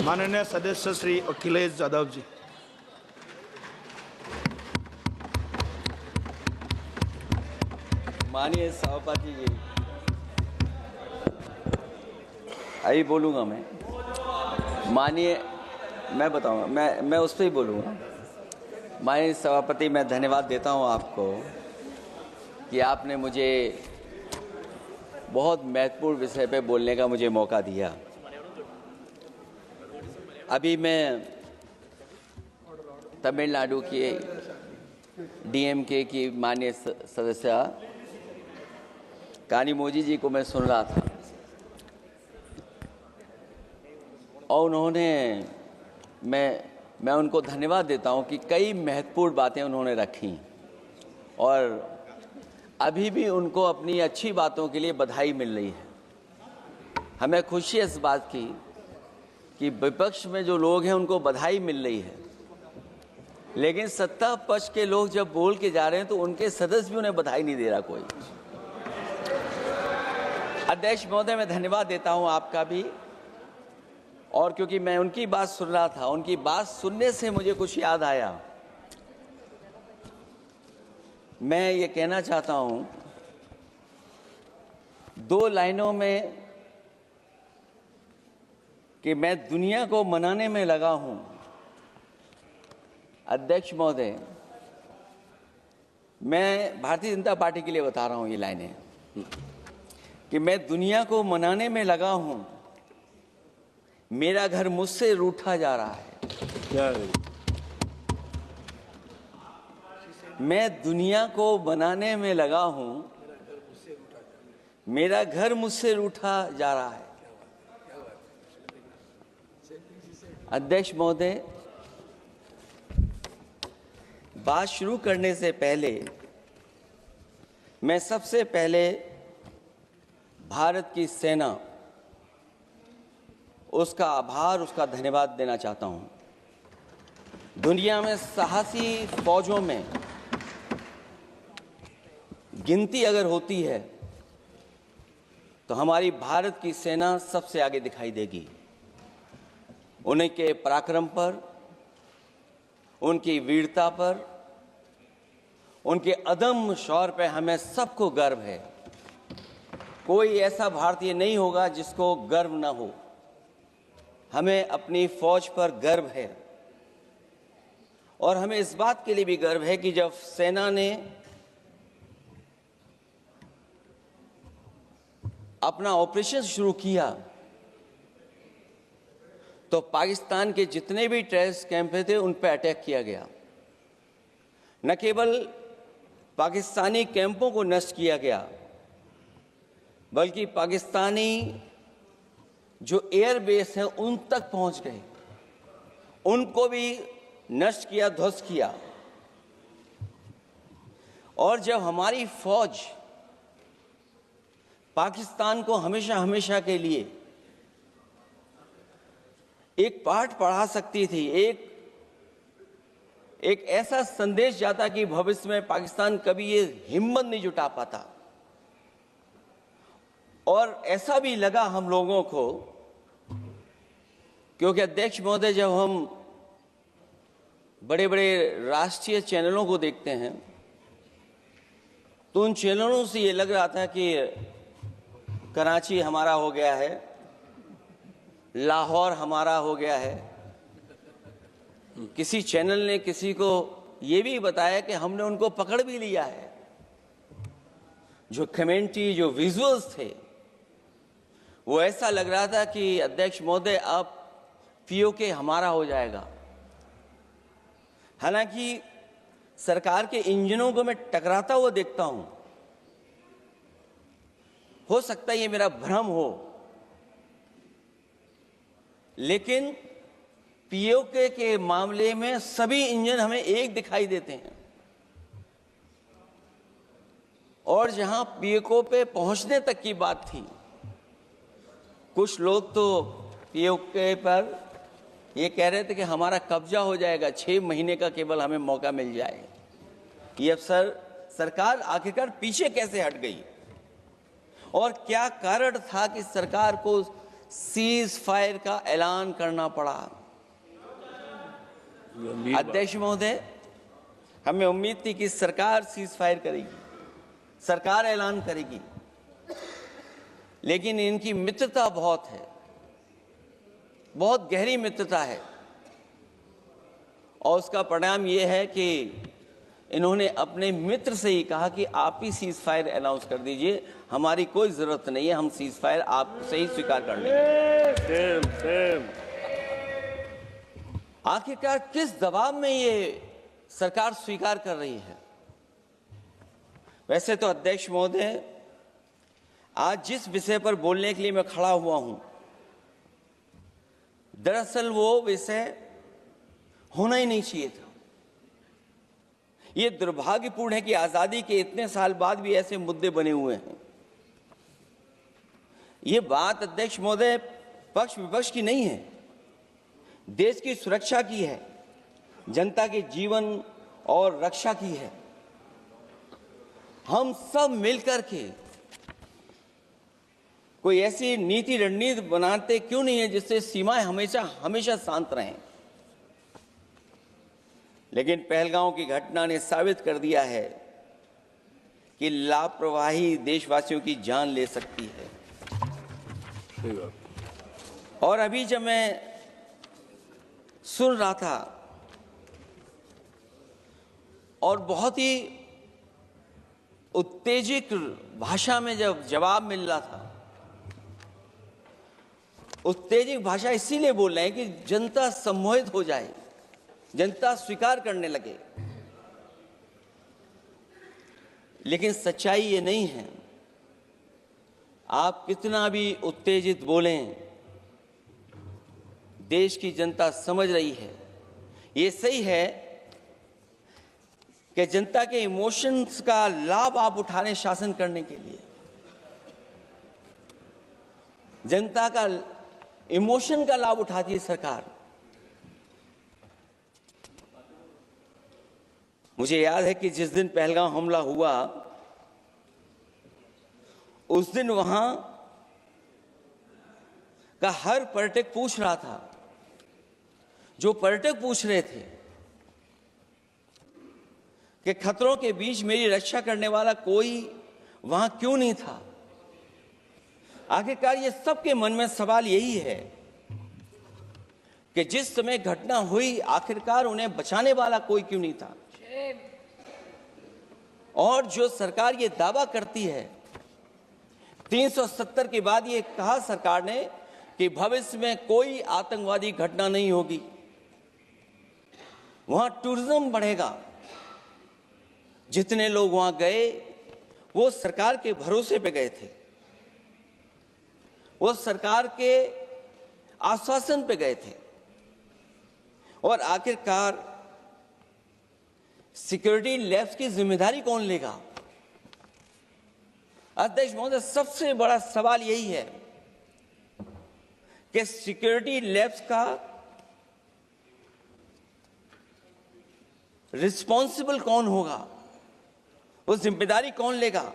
माननीय सदस्य श्री अखिलेश यादव जी। माननीय सभापति जी, अभी बोलूँगा मैं बताऊँगा, मैं उस पर ही बोलूँगा। माननीय सभापति, मैं धन्यवाद देता हूँ आपको कि आपने मुझे बहुत महत्वपूर्ण विषय पे बोलने का मुझे मौका दिया। अभी मैं तमिलनाडु के डीएमके की माननीय सदस्य कानिमोझी जी को मैं सुन रहा था और उन्होंने मैं उनको धन्यवाद देता हूं कि कई महत्वपूर्ण बातें उन्होंने रखी और अभी भी उनको अपनी अच्छी बातों के लिए बधाई मिल रही है। हमें खुशी है इस बात की कि विपक्ष में जो लोग हैं उनको बधाई मिल रही है, लेकिन सत्ता पक्ष के लोग जब बोल के जा रहे हैं तो उनके सदस्य भी उन्हें बधाई नहीं दे रहा कोई। अध्यक्ष महोदय, मैं धन्यवाद देता हूं आपका भी, और क्योंकि मैं उनकी बात सुन रहा था, उनकी बात सुनने से मुझे कुछ याद आया। मैं ये कहना चाहता हूं 2 लाइनों में कि मैं दुनिया को मनाने में लगा हूं। अध्यक्ष महोदय, मैं भारतीय जनता पार्टी के लिए बता रहा हूं ये लाइनें कि मैं दुनिया को मनाने में लगा हूं, मेरा घर मुझसे रूठा जा रहा है। मैं दुनिया को मनाने में लगा हूं, मेरा घर मुझसे रूठा जा रहा है। अध्यक्ष महोदय, बात शुरू करने से पहले मैं सबसे पहले भारत की सेना, उसका आभार, उसका धन्यवाद देना चाहता हूं। दुनिया में साहसी फौजों में गिनती अगर होती है तो हमारी भारत की सेना सबसे आगे दिखाई देगी। उनके पराक्रम पर, उनकी वीरता पर, उनके अदम्य शौर्य पर हमें सबको गर्व है। कोई ऐसा भारतीय नहीं होगा जिसको गर्व ना हो। हमें अपनी फौज पर गर्व है और हमें इस बात के लिए भी गर्व है कि जब सेना ने अपना ऑपरेशन शुरू किया तो पाकिस्तान के जितने भी टेररिस्ट कैंप थे उन पर अटैक किया गया। न केवल पाकिस्तानी कैंपों को नष्ट किया गया, बल्कि पाकिस्तानी जो एयरबेस हैं उन तक पहुंच गए, उनको भी नष्ट किया, ध्वस्त किया। और जब हमारी फौज पाकिस्तान को हमेशा हमेशा के लिए एक पाठ पढ़ा सकती थी, एक ऐसा संदेश जाता कि भविष्य में पाकिस्तान कभी ये हिम्मत नहीं जुटा पाता। और ऐसा भी लगा हम लोगों को, क्योंकि अध्यक्ष महोदय, जब हम बड़े बड़े राष्ट्रीय चैनलों को देखते हैं तो उन चैनलों से ये लग रहा था कि कराची हमारा हो गया है, लाहौर हमारा हो गया है। किसी चैनल ने किसी को ये भी बताया कि हमने उनको पकड़ भी लिया है। जो कमेंट्री, जो विजुअल्स थे, वो ऐसा लग रहा था कि अध्यक्ष महोदय अब पीओके हमारा हो जाएगा। हालांकि सरकार के इंजनों को मैं टकराता हुआ देखता हूं। हो सकता है ये मेरा भ्रम हो, लेकिन पीओके के मामले में सभी इंजन हमें एक दिखाई देते हैं। और जहां पीओके पे पहुंचने तक की बात थी, कुछ लोग तो पीओके पर ये कह रहे थे कि हमारा कब्जा हो जाएगा, 6 महीने का केवल हमें मौका मिल जाए। ये अफसर सरकार आखिरकार पीछे कैसे हट गई और क्या कारण था कि सरकार को सीज फायर का ऐलान करना पड़ा। अध्यक्ष महोदय, हमें उम्मीद थी कि सरकार सीज फायर करेगी, सरकार ऐलान करेगी, लेकिन इनकी मित्रता बहुत है, बहुत गहरी मित्रता है, और उसका परिणाम ये है कि इन्होंने अपने मित्र से ही कहा कि आप ही सीज फायर अनाउंस कर दीजिए, हमारी कोई जरूरत नहीं है, हम सीज फायर आपसे ही स्वीकार कर लेंगे। आखिरकार किस दबाव में ये सरकार स्वीकार कर रही है? वैसे तो अध्यक्ष महोदय, आज जिस विषय पर बोलने के लिए मैं खड़ा हुआ हूं, दरअसल वो विषय होना ही नहीं चाहिए था। ये दुर्भाग्यपूर्ण है कि आजादी के इतने साल बाद भी ऐसे मुद्दे बने हुए हैं। ये बात अध्यक्ष महोदय पक्ष विपक्ष की नहीं है, देश की सुरक्षा की है, जनता के जीवन और रक्षा की है। हम सब मिलकर के कोई ऐसी नीति रणनीति बनाते क्यों नहीं है जिससे सीमाएं हमेशा शांत रहें। लेकिन पहलगांव की घटना ने साबित कर दिया है कि लापरवाही देशवासियों की जान ले सकती है। और अभी जब मैं सुन रहा था और बहुत ही उत्तेजित भाषा में जब जवाब मिल रहा था, उत्तेजित भाषा इसीलिए बोल रहे हैं कि जनता सम्मोहित हो जाए, जनता स्वीकार करने लगे। लेकिन सच्चाई ये नहीं है। आप कितना भी उत्तेजित बोलें, देश की जनता समझ रही है। ये सही है कि जनता के इमोशंस का लाभ आप उठा रहे हैं शासन करने के लिए। जनता का इमोशन का लाभ उठाती है सरकार। मुझे याद है कि जिस दिन पहलगाम हमला हुआ, उस दिन वहां का हर पर्यटक पूछ रहा था, जो पर्यटक पूछ रहे थे कि खतरों के बीच मेरी रक्षा करने वाला कोई वहां क्यों नहीं था। आखिरकार ये सबके मन में सवाल यही है कि जिस समय घटना हुई, आखिरकार उन्हें बचाने वाला कोई क्यों नहीं था। और जो सरकार ये दावा करती है, 370 के बाद ये कहा सरकार ने कि भविष्य में कोई आतंकवादी घटना नहीं होगी, वहां टूरिज्म बढ़ेगा। जितने लोग वहां गए वो सरकार के भरोसे पे गए थे, वो सरकार के आश्वासन पे गए थे। और आखिरकार सिक्योरिटी लैब्स की जिम्मेदारी कौन लेगा? अध्यक्ष महोदय, सबसे बड़ा सवाल यही है कि सिक्योरिटी लैब्स का रिस्पॉन्सिबल कौन होगा, वो जिम्मेदारी कौन लेगा?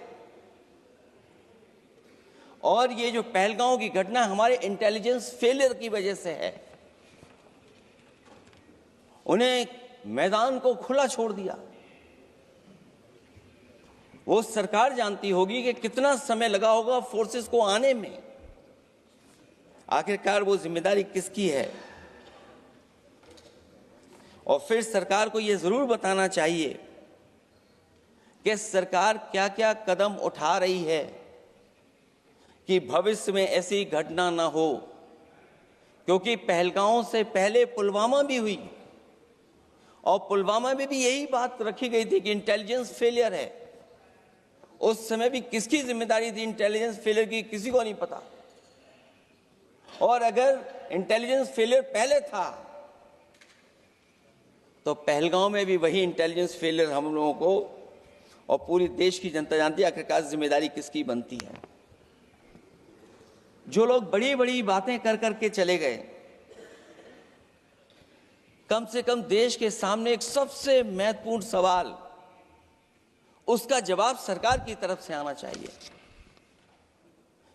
और ये जो पहलगांव की घटना हमारे इंटेलिजेंस फेलियर की वजह से है। उन्हें मैदान को खुला छोड़ दिया। वो सरकार जानती होगी कि कितना समय लगा होगा फोर्सेस को आने में। आखिरकार वो जिम्मेदारी किसकी है? और फिर सरकार को यह जरूर बताना चाहिए कि सरकार क्या क्या कदम उठा रही है कि भविष्य में ऐसी घटना ना हो। क्योंकि पहलगांव से पहले पुलवामा भी हुई, और पुलवामा में भी यही बात रखी गई थी कि इंटेलिजेंस फेलियर है। उस समय भी किसकी जिम्मेदारी थी इंटेलिजेंस फेलियर की? किसी को नहीं पता। और अगर इंटेलिजेंस फेलियर पहले था तो पहलगांव में भी वही इंटेलिजेंस फेलियर हम लोगों को और पूरी देश की जनता जानती है आखिरकार जिम्मेदारी किसकी बनती है। जो लोग बड़ी बड़ी बातें कर करके चले गए, कम से कम देश के सामने एक सबसे महत्वपूर्ण सवाल, उसका जवाब सरकार की तरफ से आना चाहिए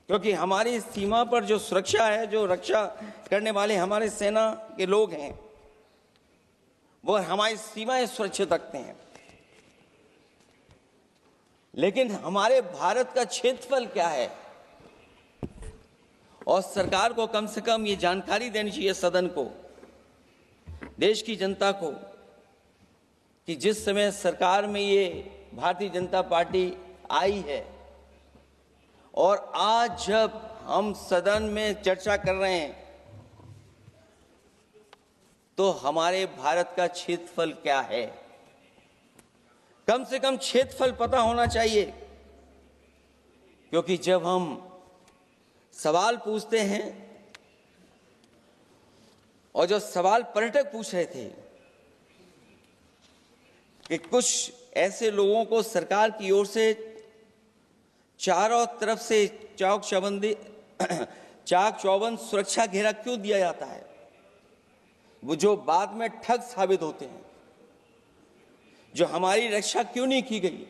क्योंकि हमारी सीमा पर जो सुरक्षा है, जो रक्षा करने वाले हमारे सेना के लोग हैं, वो हमारी सीमाएं सुरक्षित रखते हैं। लेकिन हमारे भारत का क्षेत्रफल क्या है, और सरकार को कम से कम ये जानकारी देनी चाहिए सदन को, देश की जनता को, कि जिस समय सरकार में ये भारतीय जनता पार्टी आई है और आज जब हम सदन में चर्चा कर रहे हैं, तो हमारे भारत का क्षेत्रफल क्या है, कम से कम क्षेत्रफल पता होना चाहिए। क्योंकि जब हम सवाल पूछते हैं, और जो सवाल पर्यटक पूछ रहे थे कि कुछ ऐसे लोगों को सरकार की ओर से चारों तरफ से चाक चौबंद सुरक्षा घेरा क्यों दिया जाता है, वो जो बाद में ठग साबित होते हैं, जो हमारी रक्षा क्यों नहीं की गई।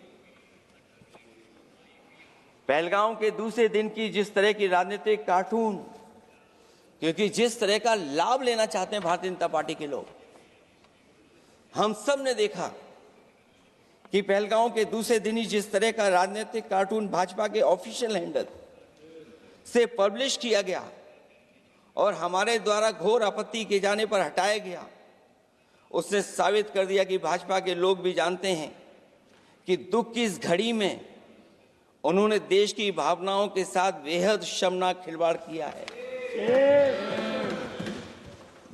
पहलगाम के दूसरे दिन की जिस तरह की राजनीतिक कार्टून, क्योंकि जिस तरह का लाभ लेना चाहते हैं भारतीय जनता पार्टी के लोग, हम सब ने देखा कि पहलगाम के दूसरे दिन ही जिस तरह का राजनीतिक कार्टून भाजपा के ऑफिशियल हैंडल से पब्लिश किया गया और हमारे द्वारा घोर आपत्ति किए जाने पर हटाया गया, उसने साबित कर दिया कि भाजपा के लोग भी जानते हैं कि दुख की इस घड़ी में उन्होंने देश की भावनाओं के साथ बेहद शर्मनाक खिलवाड़ किया है।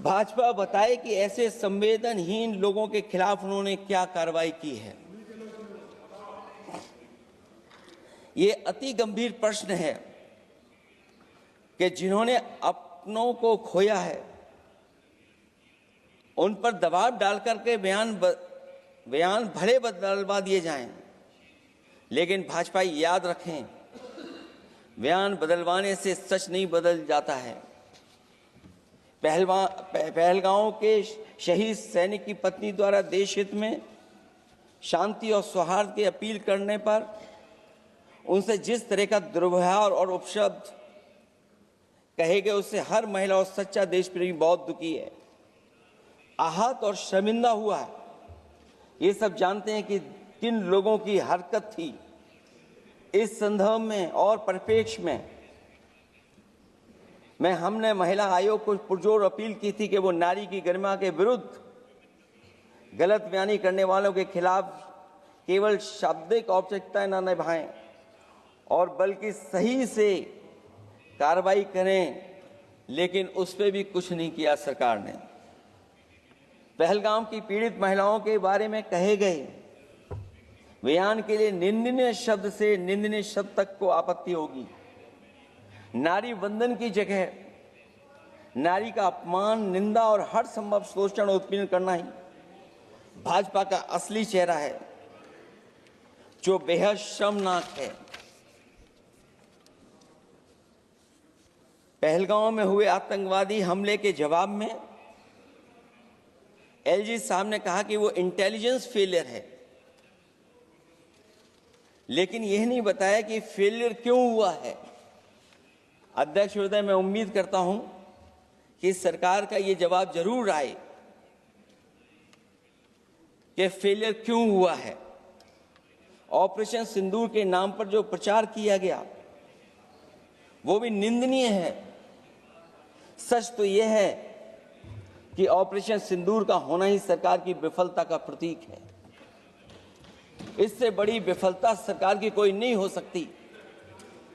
भाजपा बताए कि ऐसे संवेदनहीन लोगों के खिलाफ उन्होंने क्या कार्रवाई की है। ये अति गंभीर प्रश्न है कि जिन्होंने अपनों को खोया है, उन पर दबाव डालकर के बयान भले बदलवा दिए जाएं, लेकिन भाजपा याद रखें, बयान बदलवाने से सच नहीं बदल जाता है। पहलगांव के शहीद सैनिक की पत्नी द्वारा देश हित में शांति और सौहार्द की अपील करने पर उनसे जिस तरह का दुर्व्यवहार और उपशब्द कहे गए, उससे हर महिला और सच्चा देश प्रेमी बहुत दुखी है, आहत और शर्मिंदा हुआ है। ये सब जानते हैं कि किन लोगों की हरकत थी। इस संदर्भ में और परिप्रेक्ष्य में हमने महिला आयोग को पुरजोर अपील की थी कि वो नारी की गरिमा के विरुद्ध गलत बयानी करने वालों के खिलाफ केवल शाब्दिक औपचारिकताएं न निभाएं और बल्कि सही से कार्रवाई करें, लेकिन उस पर भी कुछ नहीं किया सरकार ने। पहलगाम की पीड़ित महिलाओं के बारे में कहे गए बयान के लिए निंदनीय शब्द से निंदनीय शब्द तक को आपत्ति होगी। नारी वंदन की जगह नारी का अपमान, निंदा और हर संभव शोषण और उत्पीड़न करना ही भाजपा का असली चेहरा है, जो बेहद शर्मनाक है। पहलगाम में हुए आतंकवादी हमले के जवाब में एलजी साहब ने कहा कि वो इंटेलिजेंस फेलियर है, लेकिन यह नहीं बताया कि फेलियर क्यों हुआ है। अध्यक्ष महोदय, मैं उम्मीद करता हूं कि सरकार का ये जवाब जरूर आए कि फेलियर क्यों हुआ है। ऑपरेशन सिंदूर के नाम पर जो प्रचार किया गया वो भी निंदनीय है। सच तो यह है कि ऑपरेशन सिंदूर का होना ही सरकार की विफलता का प्रतीक है। इससे बड़ी विफलता सरकार की कोई नहीं हो सकती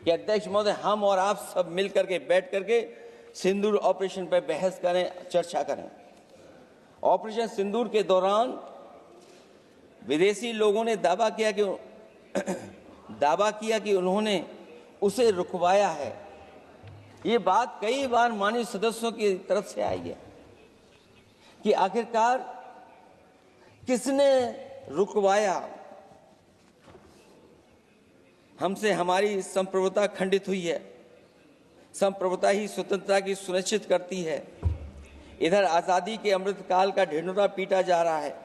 कि अध्यक्ष महोदय, हम और आप सब मिलकर के बैठ करके सिंदूर ऑपरेशन पर बहस करें, चर्चा करें। ऑपरेशन सिंदूर के दौरान विदेशी लोगों ने दावा किया कि उन्होंने उसे रुकवाया है। ये बात कई बार माननीय सदस्यों की तरफ से आई है कि आखिरकार किसने रुकवाया। हमसे हमारी संप्रभुता खंडित हुई है। संप्रभुता ही स्वतंत्रता की सुनिश्चित करती है। इधर आज़ादी के अमृतकाल का ढिंढोरा पीटा जा रहा है,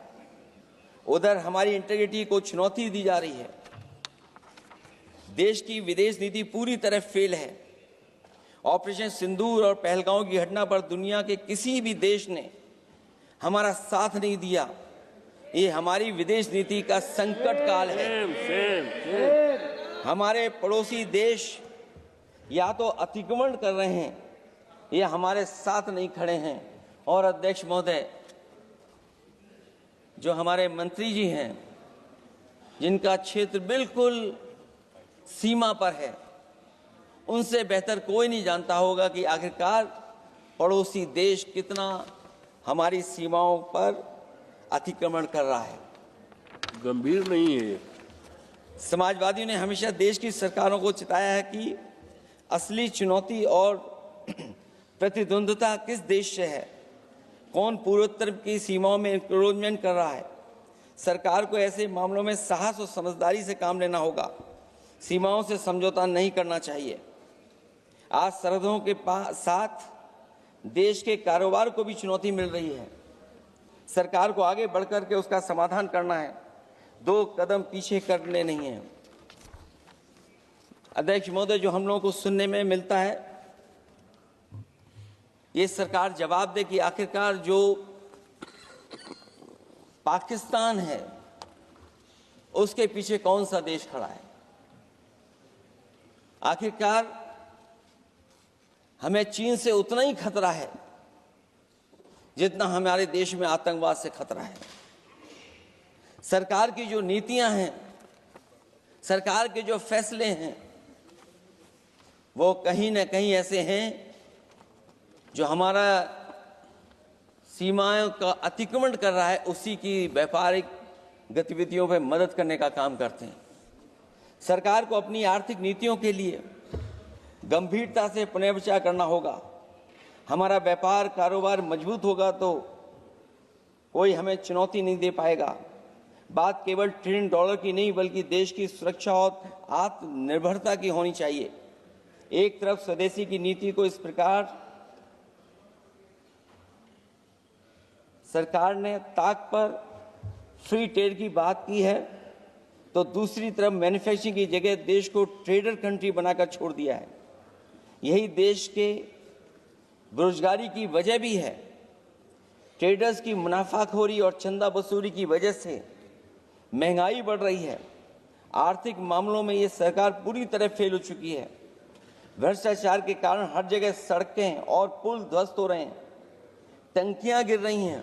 उधर हमारी इंटीग्रिटी को चुनौती दी जा रही है। देश की विदेश नीति पूरी तरह फेल है। ऑपरेशन सिंदूर और पहलगांव की घटना पर दुनिया के किसी भी देश ने हमारा साथ नहीं दिया। ये हमारी विदेश नीति का संकट काल है। हमारे पड़ोसी देश या तो अतिक्रमण कर रहे हैं या हमारे साथ नहीं खड़े हैं। और अध्यक्ष महोदय, जो हमारे मंत्री जी हैं, जिनका क्षेत्र बिल्कुल सीमा पर है, उनसे बेहतर कोई नहीं जानता होगा कि आखिरकार पड़ोसी देश कितना हमारी सीमाओं पर अतिक्रमण कर रहा है। गंभीर नहीं है। समाजवादियों ने हमेशा देश की सरकारों को चिताया है कि असली चुनौती और प्रतिद्वंद्विता किस देश से है, कौन पूर्वोत्तर की सीमाओं में इंक्रोचमेंट कर रहा है। सरकार को ऐसे मामलों में साहस और समझदारी से काम लेना होगा। सीमाओं से समझौता नहीं करना चाहिए। आज सरहदों के साथ देश के कारोबार को भी चुनौती मिल रही है। सरकार को आगे बढ़कर के उसका समाधान करना है, 2 कदम पीछे करने नहीं है। अध्यक्ष महोदय, जो हम लोगों को सुनने में मिलता है, ये सरकार जवाब दे कि आखिरकार जो पाकिस्तान है उसके पीछे कौन सा देश खड़ा है। आखिरकार हमें चीन से उतना ही खतरा है जितना हमारे देश में आतंकवाद से खतरा है। सरकार की जो नीतियां हैं, सरकार के जो फैसले हैं, वो कहीं न कहीं ऐसे हैं जो हमारा सीमाओं का अतिक्रमण कर रहा है, उसी की व्यापारिक गतिविधियों में मदद करने का काम करते हैं। सरकार को अपनी आर्थिक नीतियों के लिए गंभीरता से पुनर्विचार करना होगा। हमारा व्यापार कारोबार मजबूत होगा तो कोई हमें चुनौती नहीं दे पाएगा। बात केवल $1 ट्रिलियन की नहीं, बल्कि देश की सुरक्षा और आत्मनिर्भरता की होनी चाहिए। एक तरफ स्वदेशी की नीति को इस प्रकार सरकार ने ताक पर फ्री ट्रेड की बात की है, तो दूसरी तरफ मैन्युफैक्चरिंग की जगह देश को ट्रेडर कंट्री बनाकर छोड़ दिया है। यही देश के बेरोजगारी की वजह भी है। ट्रेडर्स की मुनाफाखोरी और चंदा वसूली की वजह से महंगाई बढ़ रही है। आर्थिक मामलों में ये सरकार पूरी तरह फेल हो चुकी है। भ्रष्टाचार के कारण हर जगह सड़कें और पुल ध्वस्त हो रहे हैं, टंकियां गिर रही हैं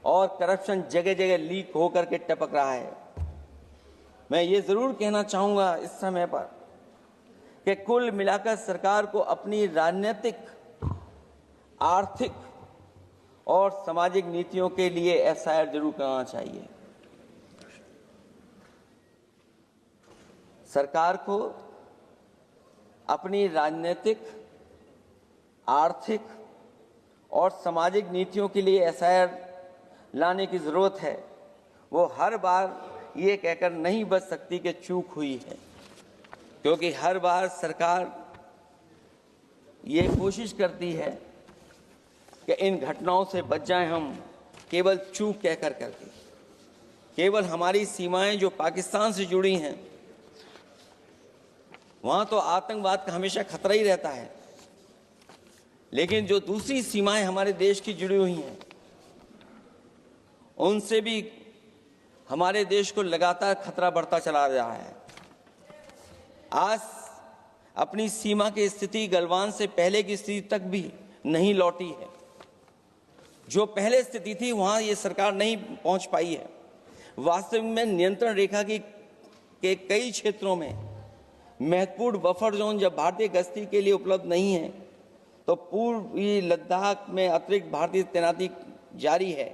और करप्शन जगह जगह लीक होकर के टपक रहा है। मैं ये जरूर कहना चाहूंगा इस समय पर कि कुल मिलाकर सरकार को अपनी राजनीतिक, आर्थिक और सामाजिक नीतियों के लिए एफआईआर जरूर करना चाहिए। सरकार को अपनी राजनीतिक, आर्थिक और सामाजिक नीतियों के लिए एफआईआर लाने की जरूरत है। वो हर बार ये कहकर नहीं बच सकती कि चूक हुई है, क्योंकि हर बार सरकार ये कोशिश करती है कि इन घटनाओं से बच जाएं हम, केवल चूक कहकर करके। केवल हमारी सीमाएं जो पाकिस्तान से जुड़ी हैं, वहां तो आतंकवाद का हमेशा खतरा ही रहता है, लेकिन जो दूसरी सीमाएं हमारे देश की जुड़ी हुई हैं, उनसे भी हमारे देश को लगातार खतरा बढ़ता चला रहा है। आज अपनी सीमा की स्थिति गलवान से पहले की स्थिति तक भी नहीं लौटी है। जो पहले स्थिति थी वहां ये सरकार नहीं पहुंच पाई है। वास्तविक में नियंत्रण रेखा के कई क्षेत्रों में महत्वपूर्ण बफर जोन जब भारतीय गश्ती के लिए उपलब्ध नहीं है, तो पूर्वी लद्दाख में अतिरिक्त भारतीय तैनाती जारी है,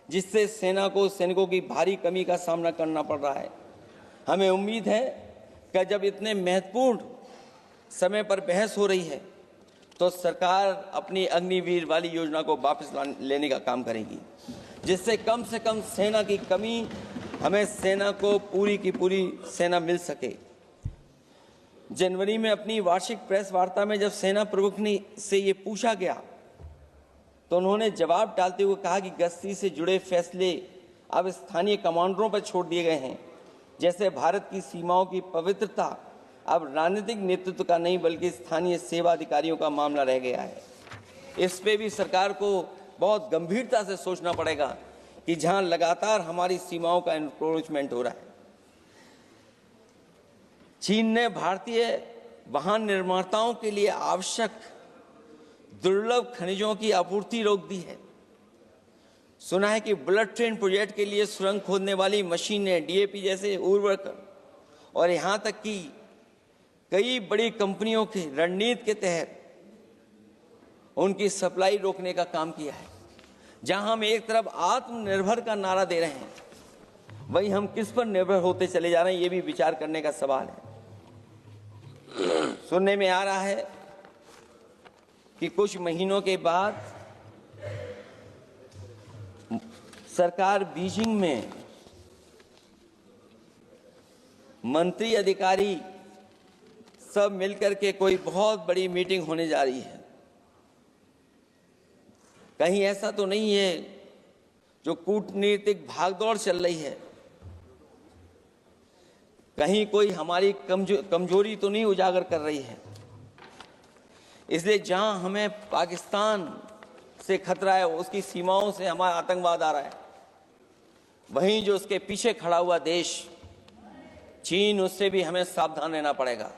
जिससे सेना को सैनिकों की भारी कमी का सामना करना पड़ रहा है। हमें उम्मीद है कि जब इतने महत्वपूर्ण समय पर बहस हो रही है, तो सरकार अपनी अग्निवीर वाली योजना को वापस लेने का काम करेगी, जिससे कम से कम सेना की कमी, हमें सेना को पूरी की पूरी सेना मिल सके। जनवरी में अपनी वार्षिक प्रेस वार्ता में जब सेना प्रमुख से ये पूछा गया, तो उन्होंने जवाब डालते हुए कहा कि गश्ती से जुड़े फैसले अब स्थानीय कमांडरों पर छोड़ दिए गए हैं। जैसे भारत की सीमाओं की पवित्रता अब राजनीतिक नेतृत्व का नहीं बल्कि स्थानीय सेवा अधिकारियों का मामला रह गया है। इस पे भी सरकार को बहुत गंभीरता से सोचना पड़ेगा कि जहां लगातार हमारी सीमाओं का एनक्रोचमेंट हो रहा है। चीन ने भारतीय वाहन निर्माताओं के लिए आवश्यक दुर्लभ खनिजों की आपूर्ति रोक दी है। सुना है कि बुलेट ट्रेन प्रोजेक्ट के लिए सुरंग खोदने वाली मशीनें, डीएपी जैसे उर्वरक और यहां तक कि कई बड़ी कंपनियों की रणनीति के तहत उनकी सप्लाई रोकने का काम किया है। जहां हम एक तरफ आत्मनिर्भर का नारा दे रहे हैं, वहीं हम किस पर निर्भर होते चले जा रहे हैं, ये भी विचार करने का सवाल है। सुनने में आ रहा है कि कुछ महीनों के बाद सरकार बीजिंग में मंत्री अधिकारी सब मिलकर के कोई बहुत बड़ी मीटिंग होने जा रही है। कहीं ऐसा तो नहीं है जो कूटनीतिक भागदौड़ चल रही है, कहीं कोई हमारी कमजोरी तो नहीं उजागर कर रही है। इसलिए जहां हमें पाकिस्तान से खतरा है, उसकी सीमाओं से हमारा आतंकवाद आ रहा है, वहीं जो उसके पीछे खड़ा हुआ देश चीन, उससे भी हमें सावधान रहना पड़ेगा।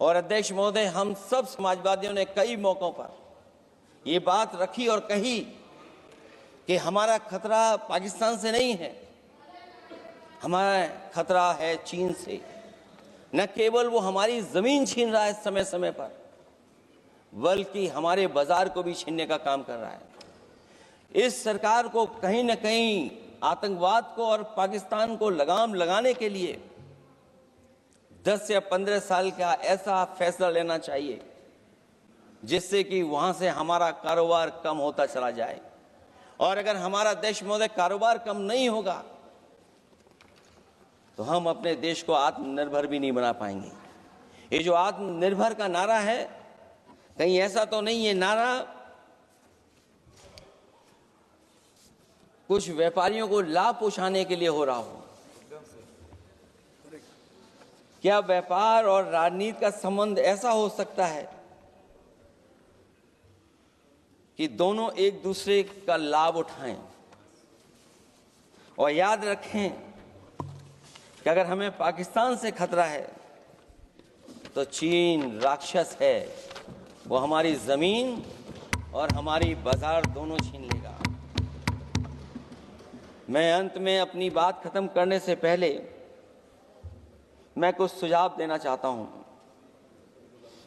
और अध्यक्ष महोदय, हम सब समाजवादियों ने कई मौकों पर ये बात रखी और कही कि हमारा खतरा पाकिस्तान से नहीं है, हमारा खतरा है चीन से। न केवल वो हमारी जमीन छीन रहा है समय समय पर, बल्कि हमारे बाजार को भी छीनने का काम कर रहा है। इस सरकार को कहीं न कहीं आतंकवाद को और पाकिस्तान को लगाम लगाने के लिए 10 या 15 साल का ऐसा फैसला लेना चाहिए जिससे कि वहां से हमारा कारोबार कम होता चला जाए। और अगर हमारा देश महोदय कारोबार कम नहीं होगा तो हम अपने देश को आत्मनिर्भर भी नहीं बना पाएंगे। ये जो आत्मनिर्भर का नारा है, कहीं ऐसा तो नहीं है नारा कुछ व्यापारियों को लाभ पहुंचाने के लिए हो रहा हो? क्या व्यापार और राजनीति का संबंध ऐसा हो सकता है कि दोनों एक दूसरे का लाभ उठाएं? और याद रखें कि अगर हमें पाकिस्तान से खतरा है तो चीन राक्षस है, वो हमारी जमीन और हमारी बाजार दोनों छीन लेगा। मैं अंत में अपनी बात खत्म करने से पहले मैं कुछ सुझाव देना चाहता हूं।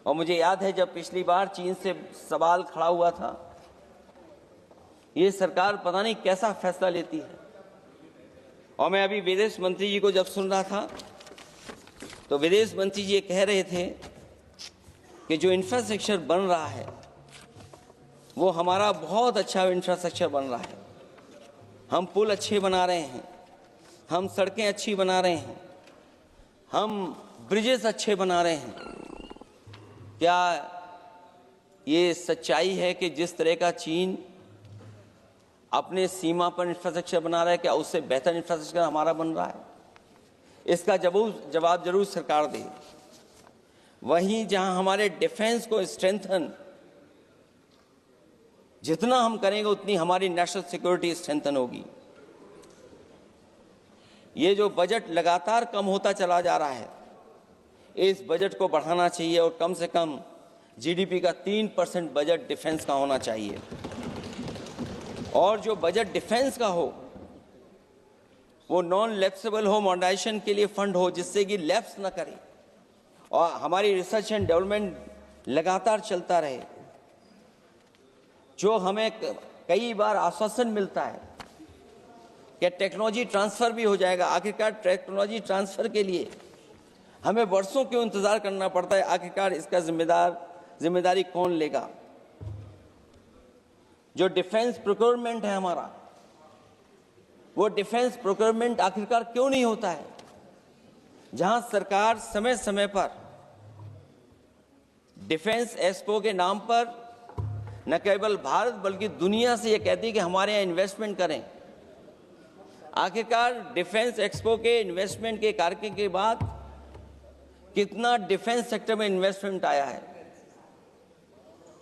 और मुझे याद है जब पिछली बार चीन से सवाल खड़ा हुआ था, ये सरकार पता नहीं कैसा फैसला लेती है। और मैं अभी विदेश मंत्री जी को जब सुन रहा था तो विदेश मंत्री जी ये कह रहे थे कि जो इंफ्रास्ट्रक्चर बन रहा है वो हमारा बहुत अच्छा इंफ्रास्ट्रक्चर बन रहा है। हम पुल अच्छे बना रहे हैं, हम सड़कें अच्छी बना रहे हैं, हम ब्रिजेस अच्छे बना रहे हैं। क्या ये सच्चाई है कि जिस तरह का चीन अपने सीमा पर इंफ्रास्ट्रक्चर बना रहा है, क्या उससे बेहतर इंफ्रास्ट्रक्चर हमारा बन रहा है? इसका जवाब जरूर सरकार दे। वहीं जहां हमारे डिफेंस को स्ट्रेंथन जितना हम करेंगे उतनी हमारी नेशनल सिक्योरिटी स्ट्रेंथन होगी। ये जो बजट लगातार कम होता चला जा रहा है, इस बजट को बढ़ाना चाहिए और कम से कम जीडीपी का 3% बजट डिफेंस का होना चाहिए। और जो बजट डिफेंस का हो वो नॉन लैप्सेबल हो, मॉडर्नाइजेशन के लिए फंड हो जिससे कि लैप्स ना करे और हमारी रिसर्च एंड डेवलपमेंट लगातार चलता रहे। जो हमें कई बार आश्वासन मिलता है कि टेक्नोलॉजी ट्रांसफर भी हो जाएगा, आखिरकार टेक्नोलॉजी ट्रांसफर के लिए हमें वर्षों क्यों इंतजार करना पड़ता है? आखिरकार इसका जिम्मेदारी कौन लेगा? जो डिफेंस प्रोक्योरमेंट है हमारा, वो डिफेंस प्रोक्योरमेंट आखिरकार क्यों नहीं होता है? जहां सरकार समय समय पर डिफेंस एक्सपो के नाम पर न केवल भारत बल्कि दुनिया से ये कहती है कि हमारे यहाँ इन्वेस्टमेंट करें। आखिरकार डिफेंस एक्सपो के इन्वेस्टमेंट के कार्यक्रम के बाद कितना डिफेंस सेक्टर में इन्वेस्टमेंट आया है।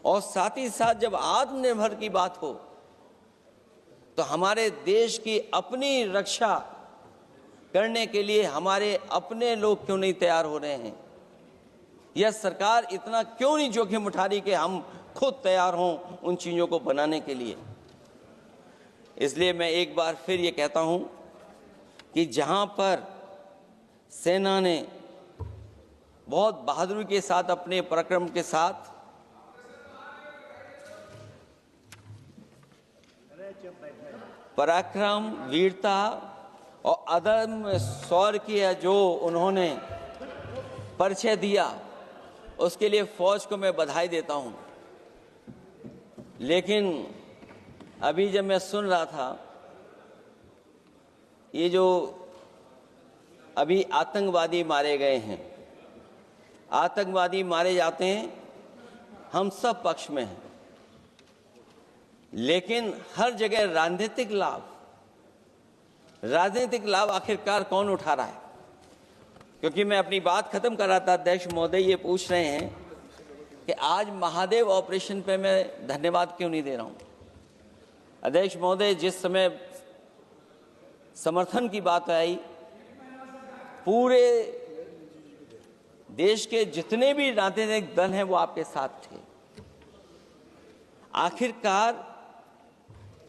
और साथ ही साथ जब आत्मनिर्भर की बात हो तो हमारे देश की अपनी रक्षा करने के लिए हमारे अपने लोग क्यों नहीं तैयार हो रहे हैं? यह सरकार इतना क्यों नहीं जोखिम उठा रही कि हम खुद तैयार हों उन चीज़ों को बनाने के लिए? इसलिए मैं एक बार फिर ये कहता हूं कि जहां पर सेना ने बहुत बहादुरी के साथ, अपने पराक्रम के साथ पराक्रम, वीरता और अदम्य शौर्य की जो उन्होंने परिचय दिया, उसके लिए फौज को मैं बधाई देता हूं। लेकिन अभी जब मैं सुन रहा था, ये जो अभी आतंकवादी मारे गए हैं, आतंकवादी मारे जाते हैं, हम सब पक्ष में हैं, लेकिन हर जगह राजनीतिक लाभ आखिरकार कौन उठा रहा है? क्योंकि मैं अपनी बात खत्म कर रहा था, अध्यक्ष महोदय ये पूछ रहे हैं कि आज महादेव ऑपरेशन पे मैं धन्यवाद क्यों नहीं दे रहा हूं। अध्यक्ष महोदय, जिस समय समर्थन की बात आई, पूरे देश के जितने भी राजनीतिक दल हैं वो आपके साथ थे। आखिरकार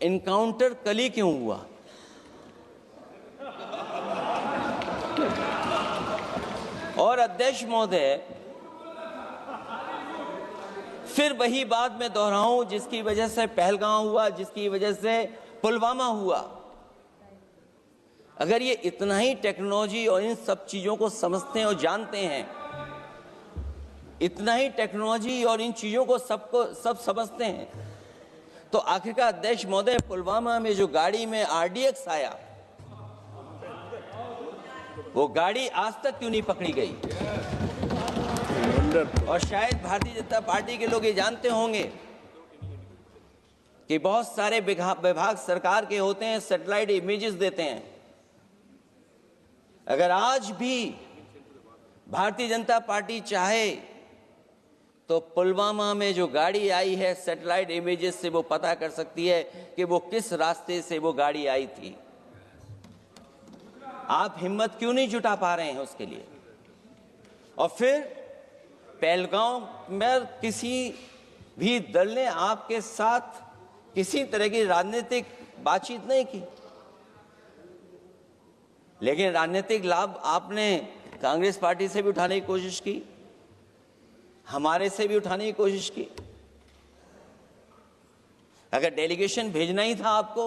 इनकाउंटर कल ही क्यों हुआ? और अध्यक्ष महोदय, फिर वही बात मैं दोहराऊं जिसकी वजह से पहलगाम हुआ, जिसकी वजह से पुलवामा हुआ। अगर ये इतना ही टेक्नोलॉजी और इन सब चीजों को समझते हैं और जानते हैं, इतना ही टेक्नोलॉजी और इन चीजों को सब समझते हैं, तो आखिरकार अध्यक्ष महोदय, पुलवामा में जो गाड़ी में RDX आया, वो गाड़ी आज तक क्यों नहीं पकड़ी गई? और शायद भारतीय जनता पार्टी के लोग ये जानते होंगे कि बहुत सारे विभाग सरकार के होते हैं, सैटेलाइट इमेजेस देते हैं। अगर आज भी भारतीय जनता पार्टी चाहे तो पुलवामा में जो गाड़ी आई है, सैटेलाइट इमेजेस से वो पता कर सकती है कि वो किस रास्ते से वो गाड़ी आई थी। आप हिम्मत क्यों नहीं जुटा पा रहे हैं उसके लिए? और फिर पहलगाम में किसी भी दल ने आपके साथ किसी तरह की राजनीतिक बातचीत नहीं की, लेकिन राजनीतिक लाभ आपने कांग्रेस पार्टी से भी उठाने की कोशिश की, हमारे से भी उठाने की कोशिश की। अगर डेलीगेशन भेजना ही था आपको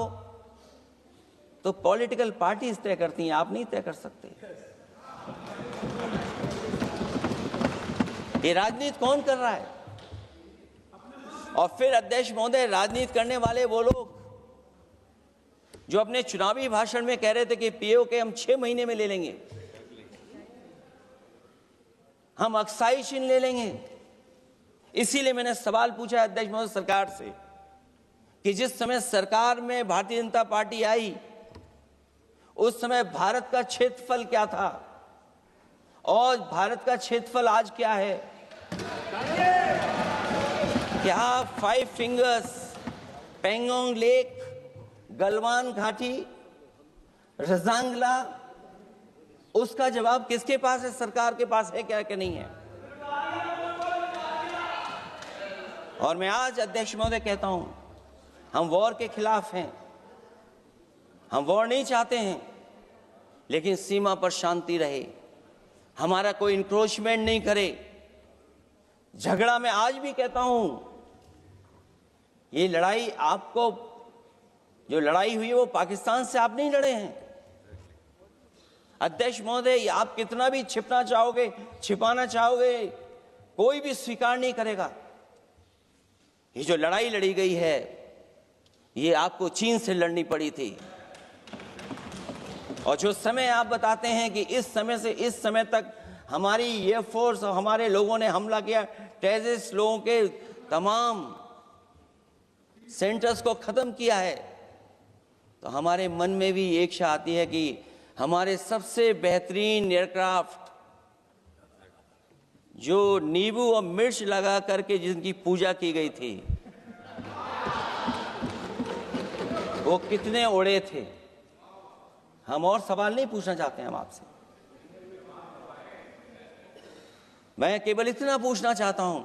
तो पॉलिटिकल पार्टीज तय करती हैं, आप नहीं तय कर सकते। ये राजनीति कौन कर रहा है? और फिर अध्यक्ष महोदय, राजनीति करने वाले वो लोग जो अपने चुनावी भाषण में कह रहे थे कि POK हम 6 महीने में ले लेंगे, हम अक्साई चिन्ह ले लेंगे। इसीलिए मैंने सवाल पूछा अध्यक्ष महोदय सरकार से कि जिस समय सरकार में भारतीय जनता पार्टी आई, उस समय भारत का क्षेत्रफल क्या था और भारत का क्षेत्रफल आज क्या है? क्या 5 फिंगर्स, पेंगोंग लेक, गलवान घाटी, रजांगला, उसका जवाब किसके पास है? सरकार के पास है क्या कि नहीं है? और मैं आज अध्यक्ष महोदय कहता हूं, हम वॉर के खिलाफ हैं, हम वॉर नहीं चाहते हैं, लेकिन सीमा पर शांति रहे, हमारा कोई इंक्रोचमेंट नहीं करे। झगड़ा मैं आज भी कहता हूं, ये लड़ाई आपको, जो लड़ाई हुई है वो पाकिस्तान से आप नहीं लड़े हैं। अध्यक्ष महोदय, आप कितना भी छिपना चाहोगे, छिपाना चाहोगे, कोई भी स्वीकार नहीं करेगा। ये जो लड़ाई लड़ी गई है, ये आपको चीन से लड़नी पड़ी थी। और जो समय आप बताते हैं कि इस समय से इस समय तक हमारी एयरफोर्स और हमारे लोगों ने हमला किया, टेररिस्ट लोगों के तमाम सेंटर्स को खत्म किया है, तो हमारे मन में भी एक इच्छा आती है कि हमारे सबसे बेहतरीन एयरक्राफ्ट जो नींबू और मिर्च लगा करके जिनकी पूजा की गई थी, वो कितने उड़े थे? हम और सवाल नहीं पूछना चाहते हैं हम आपसे। मैं केवल इतना पूछना चाहता हूं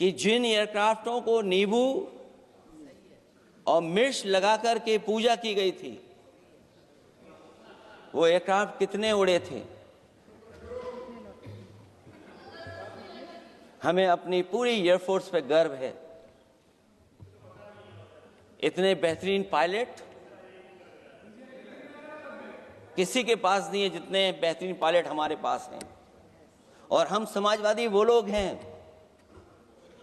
कि जिन एयरक्राफ्टों को नींबू और मिर्च लगा करके पूजा की गई थी, वो एयरक्राफ्ट कितने उड़े थे? हमें अपनी पूरी एयरफोर्स पे गर्व है। इतने बेहतरीन पायलट किसी के पास नहीं है जितने बेहतरीन पायलट हमारे पास हैं। और हम समाजवादी वो लोग हैं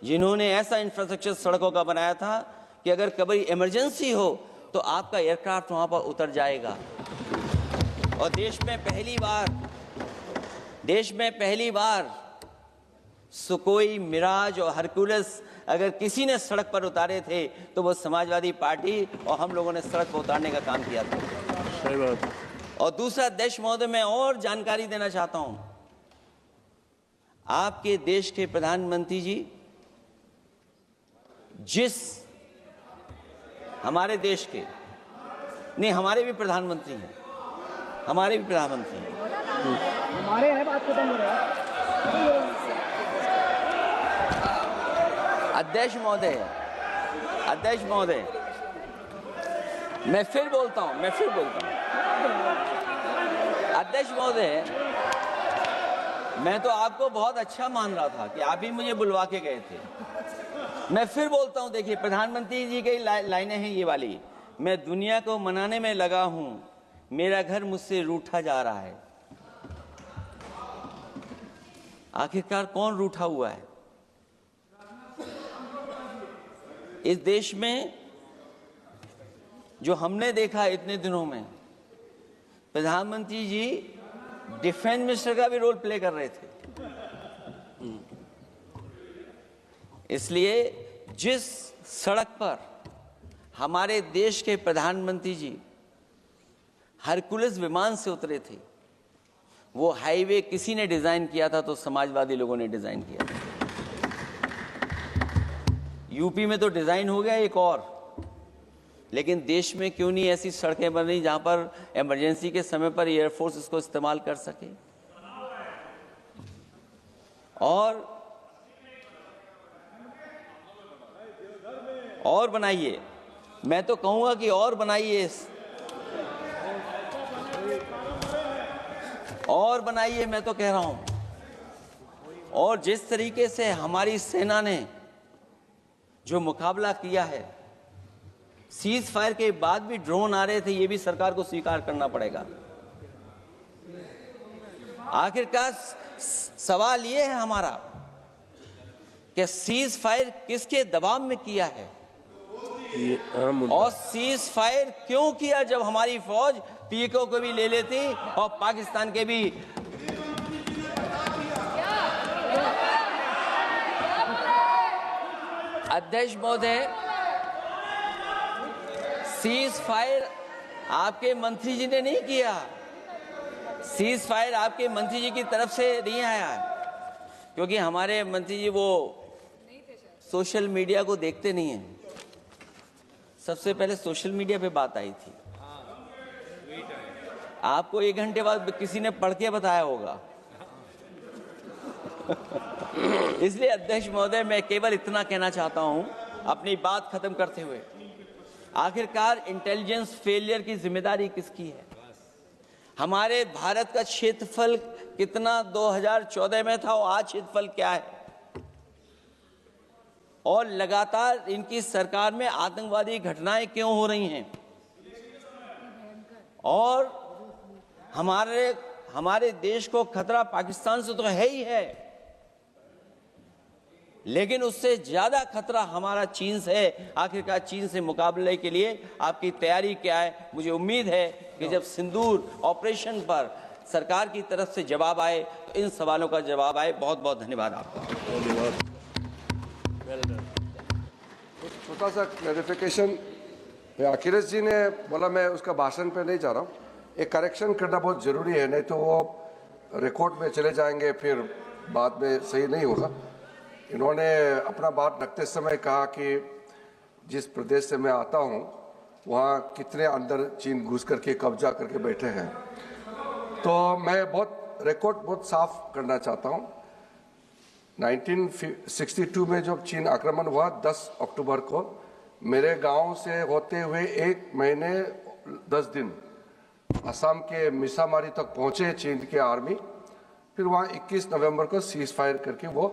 जिन्होंने ऐसा इंफ्रास्ट्रक्चर सड़कों का बनाया था कि अगर कभी इमरजेंसी हो तो आपका एयरक्राफ्ट वहां पर उतर जाएगा। और देश में पहली बार सुकोई, मिराज और हरकुलस अगर किसी ने सड़क पर उतारे थे तो वो समाजवादी पार्टी और हम लोगों ने सड़क पर उतारने का काम किया था। सही बात। और दूसरा, अध्यक्ष महोदय, मैं और जानकारी देना चाहता हूं। आपके देश के प्रधानमंत्री जी हमारे देश के नहीं, हमारे भी प्रधानमंत्री हैं, हमारे हैं बात खत्म हो रहा है। अध्यक्ष महोदय, मैं फिर बोलता हूं। अध्यक्ष महोदय, मैं तो आपको बहुत अच्छा मान रहा था कि आप ही मुझे बुलवा के गए थे। मैं फिर बोलता हूं, देखिए प्रधानमंत्री जी की लाइनें हैं ये वाली। मैं दुनिया को मनाने में लगा हूं, मेरा घर मुझसे रूठा जा रहा है। आखिरकार कौन रूठा हुआ है? इस देश में जो हमने देखा इतने दिनों में, प्रधानमंत्री जी डिफेंस मिनिस्टर का भी रोल प्ले कर रहे थे। इसलिए जिस सड़क पर हमारे देश के प्रधानमंत्री जी हरकुलस विमान से उतरे थे, वो हाईवे किसी ने डिजाइन किया था तो समाजवादी लोगों ने डिजाइन किया था। यूपी में तो डिजाइन हो गया एक और, लेकिन देश में क्यों नहीं ऐसी सड़कें बन रही जहां पर इमरजेंसी के समय पर एयरफोर्स इसको इस्तेमाल कर सके? और बनाइए, मैं तो कहूंगा कि और बनाइए, मैं तो कह रहा हूं। और जिस तरीके से हमारी सेना ने जो मुकाबला किया है, सीज फायर के बाद भी ड्रोन आ रहे थे, ये भी सरकार को स्वीकार करना पड़ेगा। आखिरकार सवाल ये है हमारा कि सीज फायर किसके दबाव में किया है और सीज फायर क्यों किया जब हमारी फौज पीओके को भी ले लेती और पाकिस्तान के भी। अध्यक्ष महोदय, सीज फायर आपके मंत्री जी ने नहीं किया, सीज फायर आपके मंत्री जी की तरफ से नहीं आया, क्योंकि हमारे मंत्री जी वो सोशल मीडिया को देखते नहीं हैं। सबसे पहले सोशल मीडिया पे बात आई थी, आपको 1 घंटे बाद किसी ने पढ़ के बताया होगा। इसलिए अध्यक्ष महोदय, मैं केवल इतना कहना चाहता हूं अपनी बात खत्म करते हुए, आखिरकार इंटेलिजेंस फेलियर की जिम्मेदारी किसकी है? हमारे भारत का क्षेत्रफल कितना 2014 में था और आज क्षेत्रफल क्या है? और लगातार इनकी सरकार में आतंकवादी घटनाएं क्यों हो रही हैं? और हमारे देश को खतरा पाकिस्तान से तो है ही है, लेकिन उससे ज्यादा खतरा हमारा चीन से है। आखिरकार चीन से मुकाबले के लिए आपकी तैयारी क्या है? मुझे उम्मीद है कि जब सिंदूर ऑपरेशन पर सरकार की तरफ से जवाब आए तो इन सवालों का जवाब आए। बहुत बहुत धन्यवाद आपका। धन्यवाद। छोटा सा क्लैरिफिकेशन, अखिलेश जी ने बोला, मैं उसका भाषण पे नहीं जा रहा हूँ। एक करेक्शन करना बहुत ज़रूरी है, नहीं तो वो रिकॉर्ड में चले जाएंगे फिर बाद में सही नहीं होगा। इन्होंने अपना बात रखते समय कहा कि जिस प्रदेश से मैं आता हूं वहां कितने अंदर चीन घुस करके कब्जा करके बैठे हैं। तो मैं रिकॉर्ड बहुत साफ करना चाहता हूं। 1962 में जब चीन आक्रमण हुआ 10 अक्टूबर को, मेरे गांव से होते हुए 1 महीने 10 दिन असम के मिसामारी तक पहुंचे चीन के आर्मी। फिर वहां 21 नवंबर को सीज फायर करके वो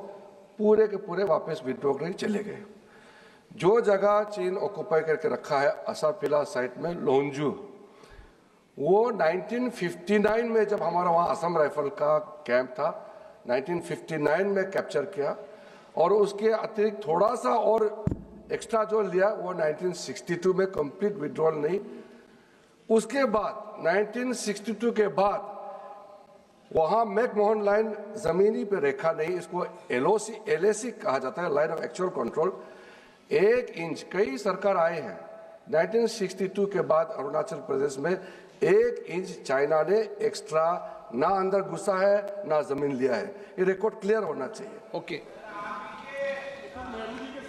पूरे के पूरे वापस विड्रॉ करके चले गए। जो जगह चीन ऑक्युपाई करके रखा है असाफिला साइट में लोंजू, वो 1959 में जब हमारा वहाँ असम राइफल का कैंप था 1959 में कैप्चर किया, और उसके अतिरिक्त थोड़ा सा और एक्स्ट्रा जो लिया वो 1962 में कंप्लीट विड्रॉल नहीं। उसके बाद 1962 के बाद वहां मैकमोहन लाइन जमीनी पे रेखा नहीं, इसको LAC कहा जाता है, line of actual control. 1 inch, कई सरकार आए हैं 1962 के बाद अरुणाचल प्रदेश में 1 इंच चाइना ने एक्स्ट्रा ना अंदर घुसा है ना जमीन लिया है। ये रिकॉर्ड क्लियर होना चाहिए। ओके।